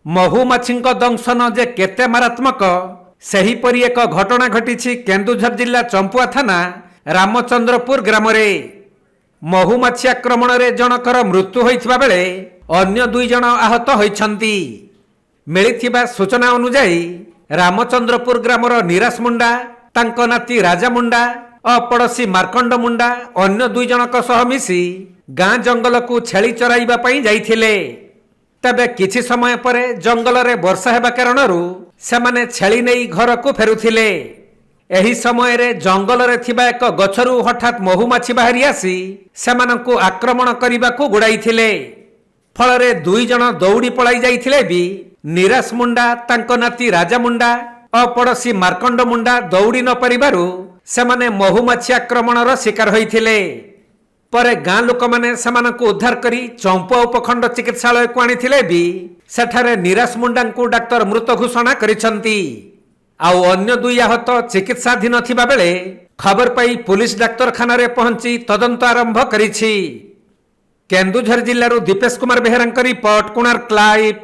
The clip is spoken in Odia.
ମହୁମାଛିଙ୍କ ଦଂଶନ ଯେ କେତେ ମାରାତ୍ମକ ସେହିପରି ଏକ ଘଟଣା ଘଟିଛି କେନ୍ଦୁଝର ଜିଲ୍ଲା ଚମ୍ପୁଆ ଥାନା ରାମଚନ୍ଦ୍ରପୁର ଗ୍ରାମରେ। ମହୁମାଛି ଆକ୍ରମଣରେ ଜଣକର ମୃତ୍ୟୁ ହୋଇଥିବା ବେଳେ ଅନ୍ୟ 2 ଜଣ ଆହତ ହୋଇଛନ୍ତି। ମିଳିଥିବା ସୂଚନା ଅନୁଯାୟୀ ରାମଚନ୍ଦ୍ରପୁର ଗ୍ରାମର ନିରାଶ ମୁଣ୍ଡା, ତାଙ୍କ ନାତି ରାଜା ମୁଣ୍ଡା ଓ ପଡ଼ୋଶୀ ମାର୍କଣ୍ଡ ମୁଣ୍ଡା ଅନ୍ୟ 2 ଜଣଙ୍କ ସହ ମିଶି ଗାଁ ଜଙ୍ଗଲକୁ ଛେଳି ଚରାଇବା ପାଇଁ ଯାଇଥିଲେ। ତେବେ କିଛି ସମୟ ପରେ ଜଙ୍ଗଲରେ ବର୍ଷା ହେବା କାରଣରୁ ସେମାନେ ଛେଳି ନେଇ ଘରକୁ ଫେରୁଥିଲେ। ଏହି ସମୟରେ ଜଙ୍ଗଲରେ ଥିବା ଏକ ଗଛରୁ ହଠାତ୍ ମହୁମାଛି ବାହାରି ଆସି ସେମାନଙ୍କୁ ଆକ୍ରମଣ କରିବାକୁ ଗୋଡ଼ାଇଥିଲେ। ଫଳରେ 2 ଜଣ ଦୌଡ଼ି ପଳାଇ ଯାଇଥିଲେ ବି ନିରାଶ ମୁଣ୍ଡା, ତାଙ୍କ ନାତି ରାଜା ମୁଣ୍ଡା ଓ ପଡ଼ୋଶୀ ମାର୍କଣ୍ଡ ମୁଣ୍ଡା ଦୌଡ଼ି ନ ପାରିବାରୁ ସେମାନେ ମହୁମାଛି ଆକ୍ରମଣର ଶିକାର ହୋଇଥିଲେ। ପରେ ଗାଁ ଲୋକମାନେ ସେମାନଙ୍କୁ ଉଦ୍ଧାର କରି ଚମ୍ପୁଆ ଉପଖଣ୍ଡ ଚିକିତ୍ସାଳୟକୁ ଆଣିଥିଲେ ବି ସେଠାରେ ନିରାଶ ମୁଣ୍ଡାଙ୍କୁ ଡାକ୍ତର ମୃତ ଘୋଷଣା କରିଛନ୍ତି। ଆଉ ଅନ୍ୟ 2 ଆହତ ଚିକିତ୍ସାଧୀନ ଥିବା ବେଳେ ଖବର ପାଇ ପୁଲିସ ଡାକ୍ତରଖାନାରେ ପହଞ୍ଚି ତଦନ୍ତ ଆରମ୍ଭ କରିଛି। କେନ୍ଦୁଝର ଜିଲ୍ଲାରୁ ଦୀପେଶ କୁମାର ବେହେରାଙ୍କ ରିପୋର୍ଟ, କୋଣାର୍କ ଲାଇଭ୍।